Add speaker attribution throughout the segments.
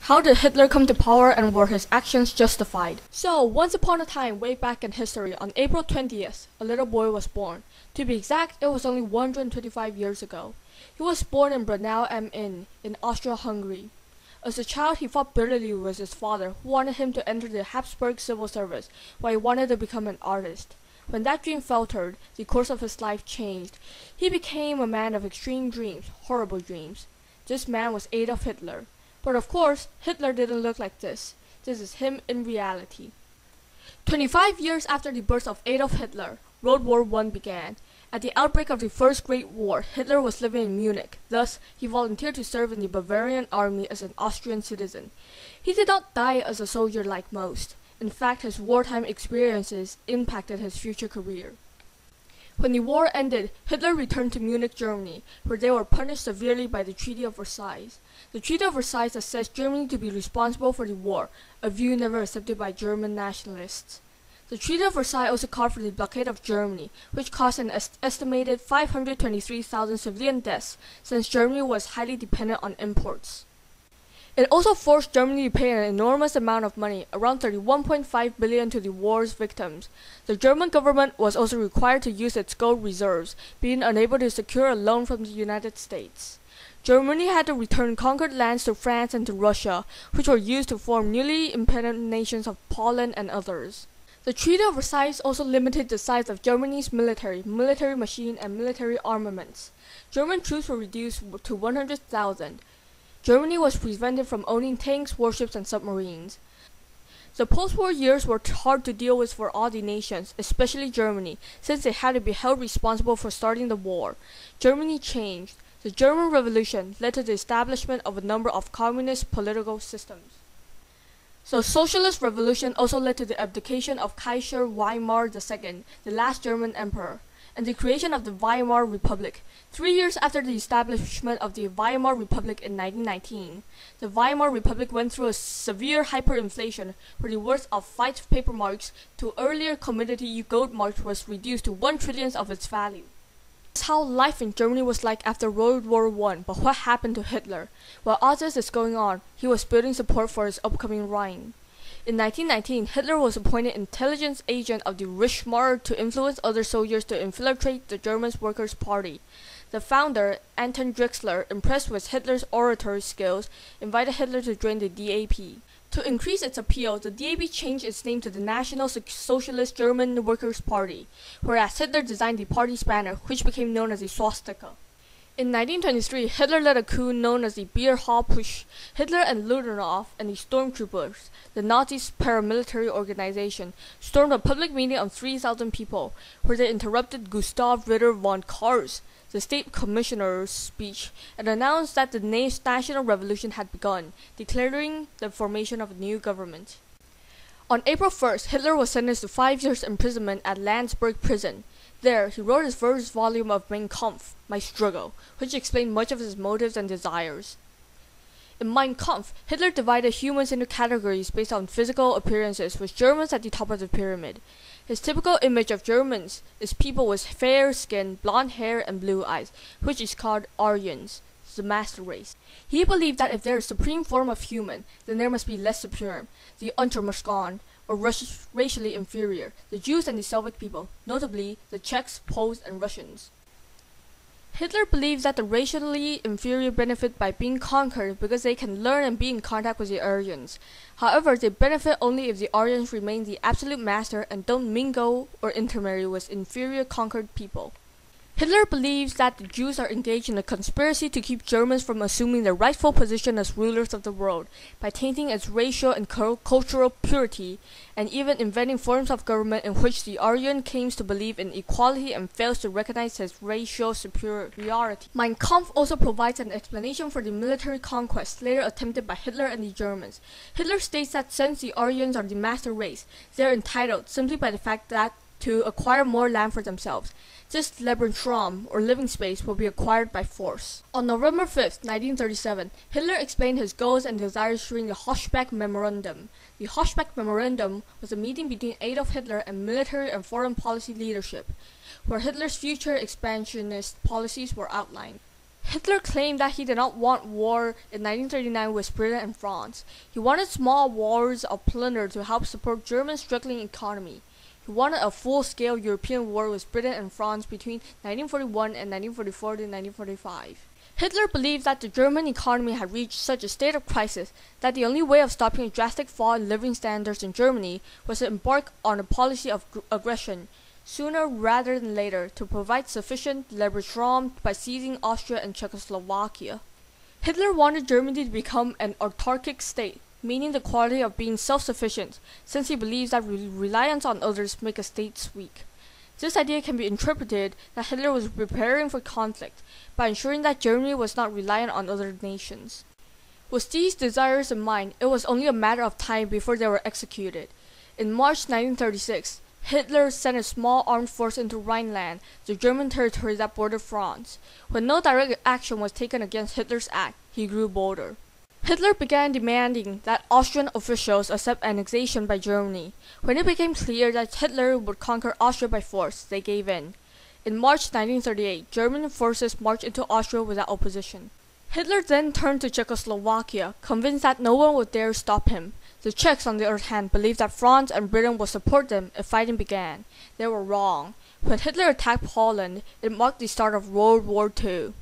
Speaker 1: How did Hitler come to power and were his actions justified? So, once upon a time, way back in history, on April 20th, a little boy was born. To be exact, it was only 125 years ago. He was born in Braunau am Inn, in Austria-Hungary. As a child, he fought bitterly with his father, who wanted him to enter the Habsburg civil service, while he wanted to become an artist. When that dream faltered, the course of his life changed. He became a man of extreme dreams, horrible dreams. This man was Adolf Hitler. But of course, Hitler didn't look like this. This is him in reality. 25 years after the birth of Adolf Hitler, World War I began. At the outbreak of the First Great War, Hitler was living in Munich. Thus, he volunteered to serve in the Bavarian army as an Austrian citizen. He did not die as a soldier like most. In fact, his wartime experiences impacted his future career. When the war ended, Hitler returned to Munich, Germany, where they were punished severely by the Treaty of Versailles. The Treaty of Versailles assessed Germany to be responsible for the war, a view never accepted by German nationalists. The Treaty of Versailles also called for the blockade of Germany, which caused an estimated 523,000 civilian deaths, since Germany was highly dependent on imports. It also forced Germany to pay an enormous amount of money, around 31.5 billion, to the war's victims. The German government was also required to use its gold reserves, being unable to secure a loan from the United States. Germany had to return conquered lands to France and to Russia, which were used to form newly independent nations of Poland and others. The Treaty of Versailles also limited the size of Germany's military machine, and military armaments. German troops were reduced to 100,000. Germany was prevented from owning tanks, warships, and submarines. The post-war years were hard to deal with for all the nations, especially Germany, since they had to be held responsible for starting the war. Germany changed. The German Revolution led to the establishment of a number of communist political systems. The Socialist Revolution also led to the abdication of Kaiser Weimar II, the last German emperor, and the creation of the Weimar Republic. 3 years after the establishment of the Weimar Republic in 1919, the Weimar Republic went through a severe hyperinflation, where the worth of 5 paper marks to earlier commodity gold marks was reduced to 1/1,000,000th of its value. That's how life in Germany was like after World War I, but what happened to Hitler? While all this is going on, he was building support for his upcoming reign. In 1919, Hitler was appointed intelligence agent of the Reichswehr to influence other soldiers to infiltrate the German Workers' Party. The founder, Anton Drexler, impressed with Hitler's oratory skills, invited Hitler to join the DAP. To increase its appeal, the DAP changed its name to the National Socialist German Workers' Party, whereas Hitler designed the party's banner, which became known as the swastika. In 1923, Hitler led a coup known as the Beer Hall Putsch. Hitler and Ludendorff and the Stormtroopers, the Nazis' paramilitary organization, stormed a public meeting of 3,000 people, where they interrupted Gustav Ritter von Kahr, the state commissioner's speech, and announced that the national revolution had begun, declaring the formation of a new government. On April 1st, Hitler was sentenced to 5 years imprisonment at Landsberg prison. There, he wrote his first volume of Mein Kampf, My Struggle, which explained much of his motives and desires. In Mein Kampf, Hitler divided humans into categories based on physical appearances, with Germans at the top of the pyramid. His typical image of Germans is people with fair skin, blonde hair, and blue eyes, which is called Aryans, the master race. He believed that if there is a supreme form of human, then there must be less superior, the Untermenschen, or racially inferior, the Jews and the Slavic people, notably the Czechs, Poles, and Russians. Hitler believes that the racially inferior benefit by being conquered because they can learn and be in contact with the Aryans. However, they benefit only if the Aryans remain the absolute master and don't mingle or intermarry with inferior conquered people. Hitler believes that the Jews are engaged in a conspiracy to keep Germans from assuming their rightful position as rulers of the world, by tainting its racial and cultural purity, and even inventing forms of government in which the Aryan claims to believe in equality and fails to recognize his racial superiority. Mein Kampf also provides an explanation for the military conquest later attempted by Hitler and the Germans. Hitler states that since the Aryans are the master race, they are entitled simply by the fact that to acquire more land for themselves. This Lebensraum, or living space, will be acquired by force. On November 5, 1937, Hitler explained his goals and desires during the Hochberg Memorandum. The Hochberg Memorandum was a meeting between Adolf Hitler and military and foreign policy leadership, where Hitler's future expansionist policies were outlined. Hitler claimed that he did not want war in 1939 with Britain and France. He wanted small wars of plunder to help support Germany's struggling economy. He wanted a full-scale European war with Britain and France between 1941 and 1944 to 1945. Hitler believed that the German economy had reached such a state of crisis that the only way of stopping a drastic fall in living standards in Germany was to embark on a policy of aggression, sooner rather than later, to provide sufficient Lebensraum by seizing Austria and Czechoslovakia. Hitler wanted Germany to become an autarkic state, meaning the quality of being self-sufficient, since he believes that reliance on others makes a state weak. This idea can be interpreted that Hitler was preparing for conflict by ensuring that Germany was not reliant on other nations. With these desires in mind, it was only a matter of time before they were executed. In March 1936, Hitler sent a small armed force into Rhineland, the German territory that bordered France. When no direct action was taken against Hitler's act, he grew bolder. Hitler began demanding that Austrian officials accept annexation by Germany. When it became clear that Hitler would conquer Austria by force, they gave in. In March 1938, German forces marched into Austria without opposition. Hitler then turned to Czechoslovakia, convinced that no one would dare stop him. The Czechs, on the other hand, believed that France and Britain would support them if fighting began. They were wrong. When Hitler attacked Poland, it marked the start of World War II.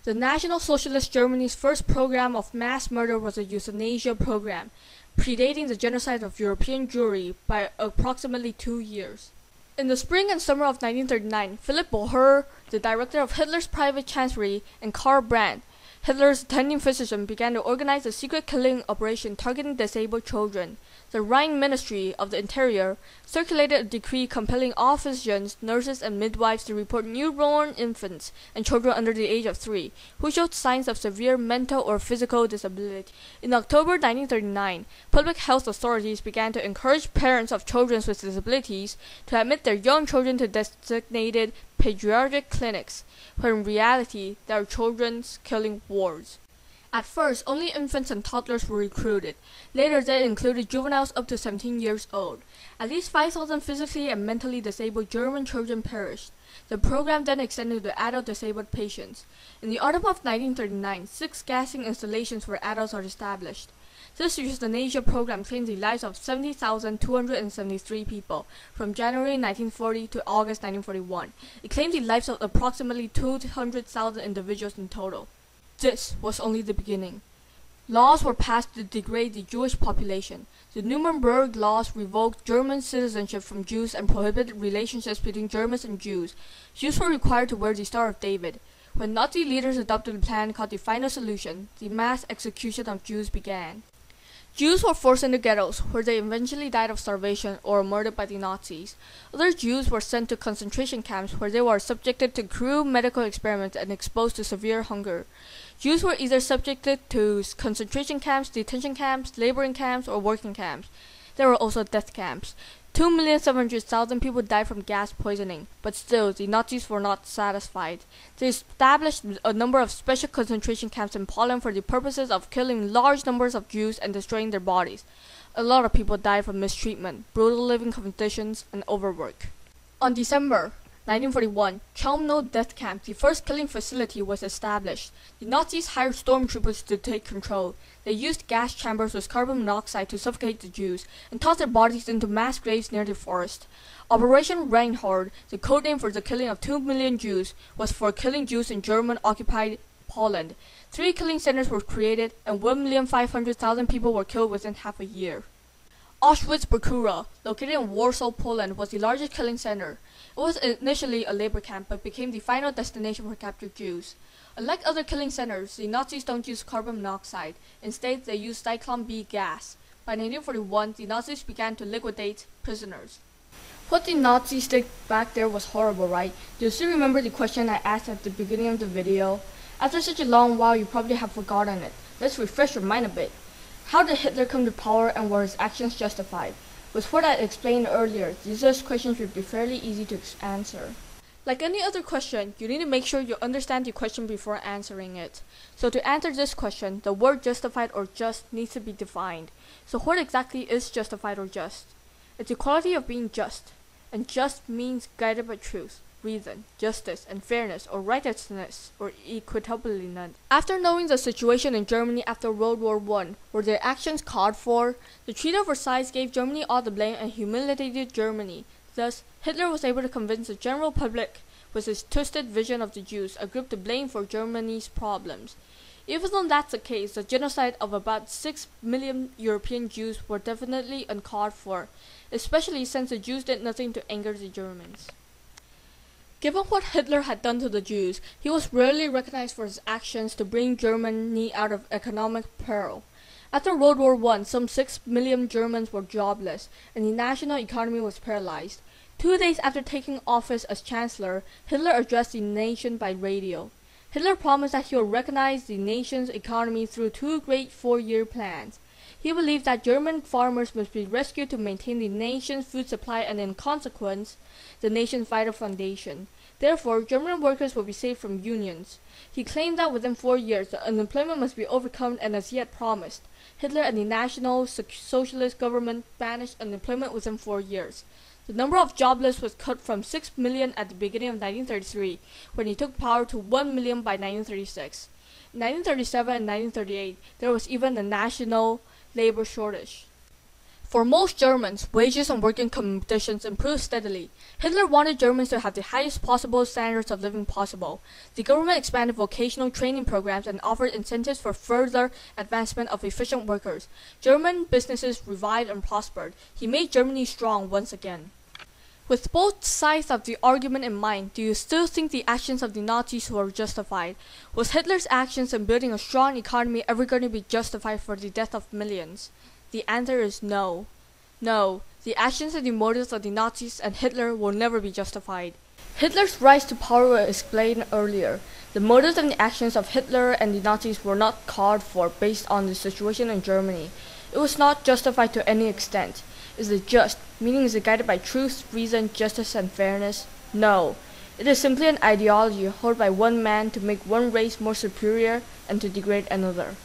Speaker 1: The National Socialist Germany's first program of mass murder was a euthanasia program, predating the genocide of European Jewry by approximately 2 years. In the spring and summer of 1939, Philipp Bohr, the director of Hitler's private chancellery, and Karl Brandt, Hitler's attending physician, began to organize a secret killing operation targeting disabled children. The Rhine Ministry of the Interior circulated a decree compelling all physicians, nurses, and midwives to report newborn infants and children under the age of 3 who showed signs of severe mental or physical disability. In October 1939, public health authorities began to encourage parents of children with disabilities to admit their young children to designated pediatric clinics, when in reality they were children's killing wards. At first, only infants and toddlers were recruited. Later, they included juveniles up to 17 years old. At least 5,000 physically and mentally disabled German children perished. The program then extended to adult disabled patients. In the autumn of 1939, 6 gassing installations for adults were established. This euthanasia program claimed the lives of 70,273 people from January 1940 to August 1941. It claimed the lives of approximately 200,000 individuals in total. This was only the beginning. Laws were passed to degrade the Jewish population. The Nuremberg laws revoked German citizenship from Jews and prohibited relationships between Germans and Jews. Jews were required to wear the Star of David. When Nazi leaders adopted a plan called the Final Solution, the mass execution of Jews began. Jews were forced into ghettos, where they eventually died of starvation or were murdered by the Nazis. Other Jews were sent to concentration camps, where they were subjected to cruel medical experiments and exposed to severe hunger. Jews were either subjected to concentration camps, detention camps, laboring camps, or working camps. There were also death camps. 2,700,000 people died from gas poisoning, but still, the Nazis were not satisfied. They established a number of special concentration camps in Poland for the purposes of killing large numbers of Jews and destroying their bodies. A lot of people died from mistreatment, brutal living conditions, and overwork. On December 1941, Chelmno Death Camp, the first killing facility, was established. The Nazis hired stormtroopers to take control. They used gas chambers with carbon monoxide to suffocate the Jews and tossed their bodies into mass graves near the forest. Operation Reinhard, the codename for the killing of 2 million Jews, was for killing Jews in German-occupied Poland. 3 killing centers were created, and 1,500,000 people were killed within half a year. Auschwitz-Birkenau, located in Warsaw, Poland, was the largest killing center. It was initially a labor camp, but became the final destination for captured Jews. Unlike other killing centers, the Nazis don't use carbon monoxide. Instead, they use Zyklon B gas. By 1941, the Nazis began to liquidate prisoners. What the Nazis did back there was horrible, right? Do you still remember the question I asked at the beginning of the video? After such a long while, you probably have forgotten it. Let's refresh your mind a bit. How did Hitler come to power, and were his actions justified? With what I explained earlier, these questions should be fairly easy to answer. Like any other question, you need to make sure you understand the question before answering it. So to answer this question, the word justified or just needs to be defined. So what exactly is justified or just? It's the quality of being just, and just means guided by truth. reason, justice, and fairness, or righteousness, or equitably none. After knowing the situation in Germany after World War I, were their actions called for? The Treaty of Versailles gave Germany all the blame and humiliated Germany. Thus, Hitler was able to convince the general public, with his twisted vision of the Jews, a group to blame for Germany's problems. Even though that's the case, the genocide of about 6 million European Jews were definitely uncalled for, especially since the Jews did nothing to anger the Germans. Given what Hitler had done to the Jews, he was rarely recognized for his actions to bring Germany out of economic peril. After World War I, some 6 million Germans were jobless, and the national economy was paralyzed. 2 days after taking office as Chancellor, Hitler addressed the nation by radio. Hitler promised that he would recognize the nation's economy through 2 great 4-year plans. He believed that German farmers must be rescued to maintain the nation's food supply and, in consequence, the nation's vital foundation. Therefore, German workers would be saved from unions. He claimed that within 4 years, the unemployment must be overcome, and as he had promised, Hitler and the National Socialist government banished unemployment within 4 years. The number of jobless was cut from 6 million at the beginning of 1933, when he took power, to 1 million by 1936. In 1937 and 1938, there was even a national labor shortage. For most Germans, wages and working conditions improved steadily. Hitler wanted Germans to have the highest possible standards of living possible. The government expanded vocational training programs and offered incentives for further advancement of efficient workers. German businesses revived and prospered. He made Germany strong once again. With both sides of the argument in mind, do you still think the actions of the Nazis were justified? Was Hitler's actions in building a strong economy ever going to be justified for the death of millions? The answer is no. No, the actions and the motives of the Nazis and Hitler will never be justified. Hitler's rise to power was explained earlier. The motives and the actions of Hitler and the Nazis were not called for based on the situation in Germany. It was not justified to any extent. Is it just, meaning is it guided by truth, reason, justice, and fairness? No. It is simply an ideology held by one man to make one race more superior and to degrade another.